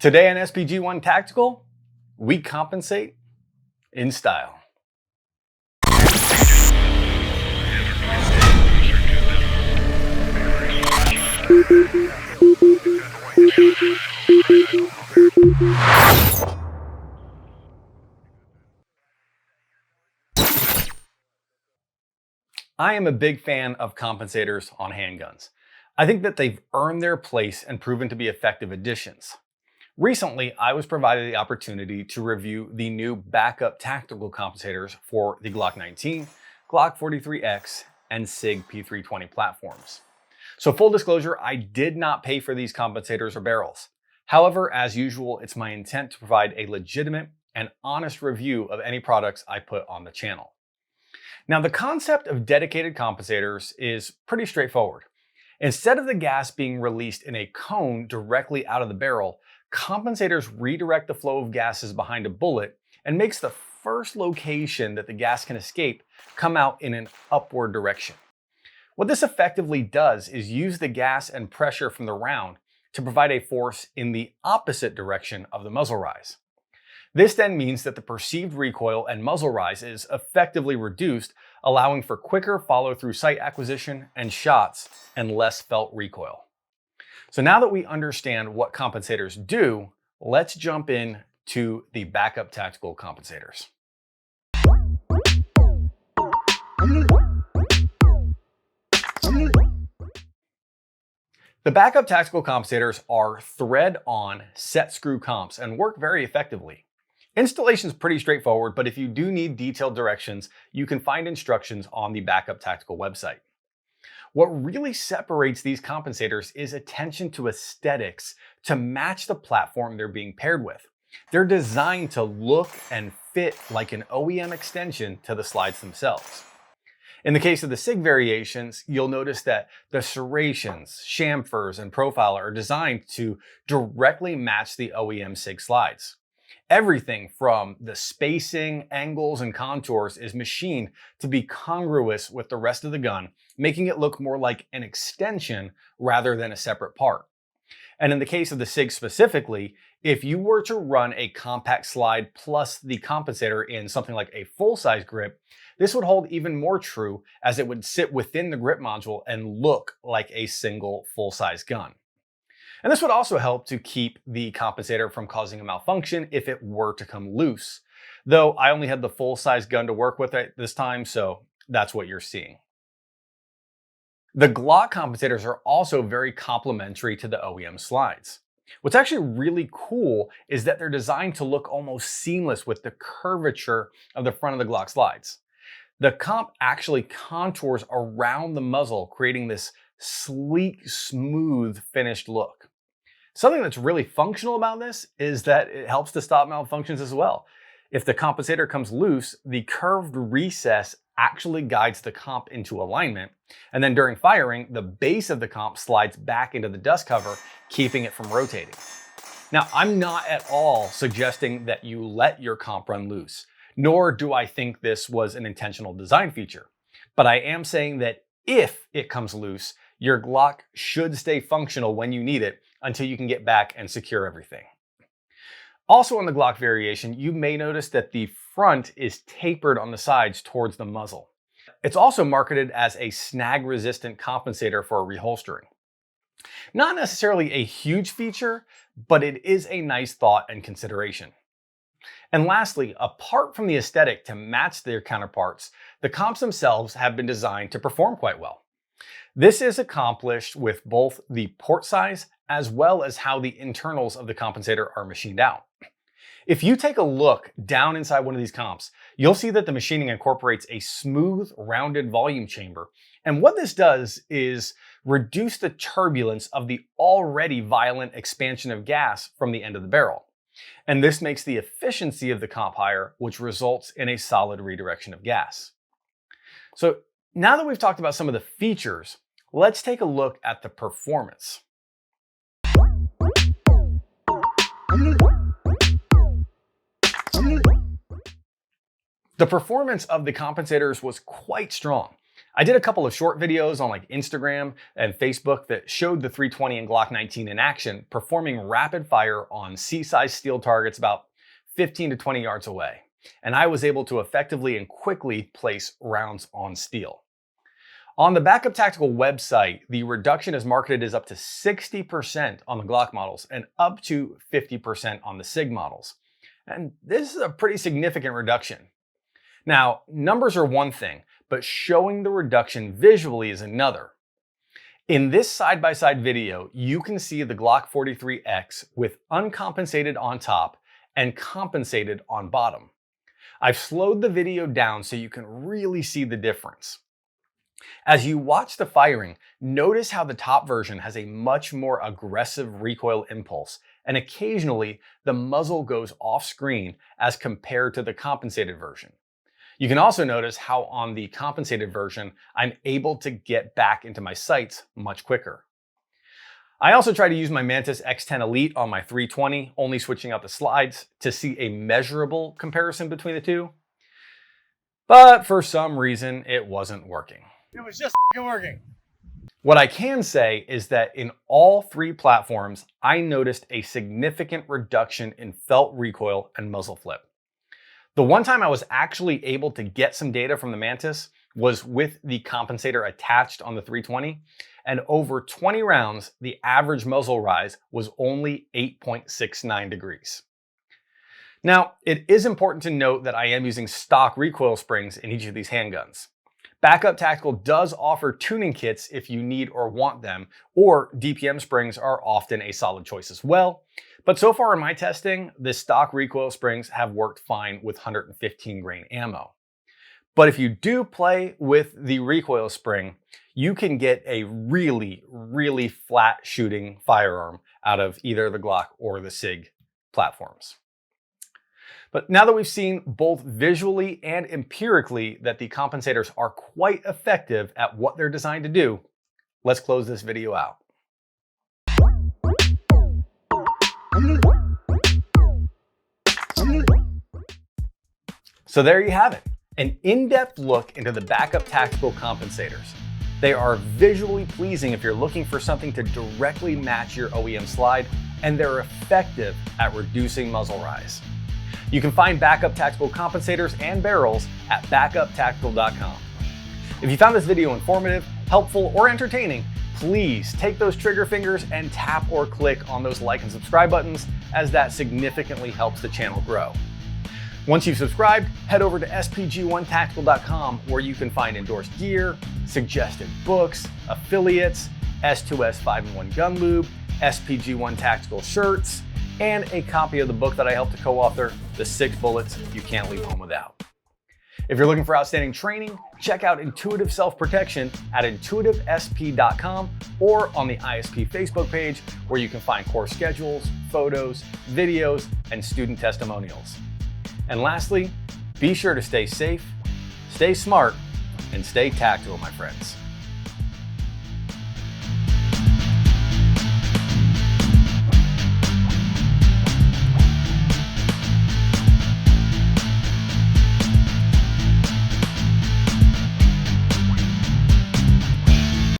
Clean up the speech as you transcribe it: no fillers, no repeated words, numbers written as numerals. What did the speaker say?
Today on SPG1 Tactical, we compensate in style. I am a big fan of compensators on handguns. I think that they've earned their place and proven to be effective additions. Recently, I was provided the opportunity to review the new Backup Tactical Compensators for the Glock 19, Glock 43X, and Sig P320 platforms. So full disclosure, I did not pay for these compensators or barrels. However, as usual, it's my intent to provide a legitimate and honest review of any products I put on the channel. Now, the concept of dedicated compensators is pretty straightforward. Instead of the gas being released in a cone directly out of the barrel, compensators redirect the flow of gases behind a bullet and makes the first location that the gas can escape come out in an upward direction. What this effectively does is use the gas and pressure from the round to provide a force in the opposite direction of the muzzle rise. This then means that the perceived recoil and muzzle rise is effectively reduced, allowing for quicker follow-through sight acquisition and shots and less felt recoil. So now that we understand what compensators do, let's jump in to the Backup Tactical Compensators. The Backup Tactical Compensators are thread-on set screw comps and work very effectively. Installation is pretty straightforward, but if you do need detailed directions, you can find instructions on the Backup Tactical website. What really separates these compensators is attention to aesthetics to match the platform they're being paired with. They're designed to look and fit like an OEM extension to the slides themselves. In the case of the Sig variations, you'll notice that the serrations, chamfers, and profile are designed to directly match the OEM Sig slides. Everything from the spacing, angles, and contours is machined to be congruous with the rest of the gun, making it look more like an extension rather than a separate part. And in the case of the Sig specifically, if you were to run a compact slide plus the compensator in something like a full-size grip, this would hold even more true as it would sit within the grip module and look like a single full-size gun. And this would also help to keep the compensator from causing a malfunction if it were to come loose. Though I only had the full-size gun to work with at this time, so that's what you're seeing. The Glock compensators are also very complementary to the OEM slides. What's actually really cool is that they're designed to look almost seamless with the curvature of the front of the Glock slides. The comp actually contours around the muzzle, creating this sleek, smooth, finished look. Something that's really functional about this is that it helps to stop malfunctions as well. If the compensator comes loose, the curved recess actually guides the comp into alignment, and then during firing, the base of the comp slides back into the dust cover, keeping it from rotating. Now, I'm not at all suggesting that you let your comp run loose, nor do I think this was an intentional design feature, but I am saying that if it comes loose, your Glock should stay functional when you need it until you can get back and secure everything. Also on the Glock variation, you may notice that the front is tapered on the sides towards the muzzle. It's also marketed as a snag-resistant compensator for reholstering. Not necessarily a huge feature, but it is a nice thought and consideration. And lastly, apart from the aesthetic to match their counterparts, the comps themselves have been designed to perform quite well. This is accomplished with both the port size as well as how the internals of the compensator are machined out. If you take a look down inside one of these comps, you'll see that the machining incorporates a smooth, rounded volume chamber. And what this does is reduce the turbulence of the already violent expansion of gas from the end of the barrel. And this makes the efficiency of the comp higher, which results in a solid redirection of gas. So now that we've talked about some of the features, let's take a look at the performance. The performance of the compensators was quite strong. I did a couple of short videos on like Instagram and Facebook that showed the 320 and Glock 19 in action, performing rapid fire on C-size steel targets about 15 to 20 yards away. And I was able to effectively and quickly place rounds on steel. On the Backup Tactical website, the reduction is marketed as up to 60% on the Glock models and up to 50% on the Sig models. And this is a pretty significant reduction. Now, numbers are one thing, but showing the reduction visually is another. In this side-by-side video, you can see the Glock 43X with uncompensated on top and compensated on bottom. I've slowed the video down so you can really see the difference. As you watch the firing, notice how the top version has a much more aggressive recoil impulse, and occasionally the muzzle goes off screen as compared to the compensated version. You can also notice how on the compensated version, I'm able to get back into my sights much quicker. I also try to use my Mantis X10 Elite on my 320, only switching out the slides to see a measurable comparison between the two. But for some reason, it wasn't working. It was just working. What I can say is that in all three platforms, I noticed a significant reduction in felt recoil and muzzle flip. The one time I was actually able to get some data from the Mantis was with the compensator attached on the 320, and over 20 rounds, the average muzzle rise was only 8.69 degrees. Now, it is important to note that I am using stock recoil springs in each of these handguns. Backup Tactical does offer tuning kits if you need or want them, or DPM springs are often a solid choice as well. But so far in my testing, the stock recoil springs have worked fine with 115 grain ammo. But if you do play with the recoil spring, you can get a really, really flat shooting firearm out of either the Glock or the Sig platforms. But now that we've seen both visually and empirically that the compensators are quite effective at what they're designed to do, let's close this video out. So there you have it, an in-depth look into the Backup Tactical Compensators. They are visually pleasing if you're looking for something to directly match your OEM slide, and they're effective at reducing muzzle rise. You can find Backup Tactical Compensators and barrels at backuptactical.com. If you found this video informative, helpful, or entertaining, please take those trigger fingers and tap or click on those like and subscribe buttons, as that significantly helps the channel grow. Once you've subscribed, head over to SPG1Tactical.com, where you can find endorsed gear, suggested books, affiliates, S2S 5-in-1 Gun Lube, SPG1 Tactical shirts, and a copy of the book that I helped to co-author, The 6 Bullets You Can't Leave Home Without. If you're looking for outstanding training, check out Intuitive Self-Protection at intuitivesp.com or on the ISP Facebook page, where you can find course schedules, photos, videos, and student testimonials. And lastly, be sure to stay safe, stay smart, and stay tactical, my friends.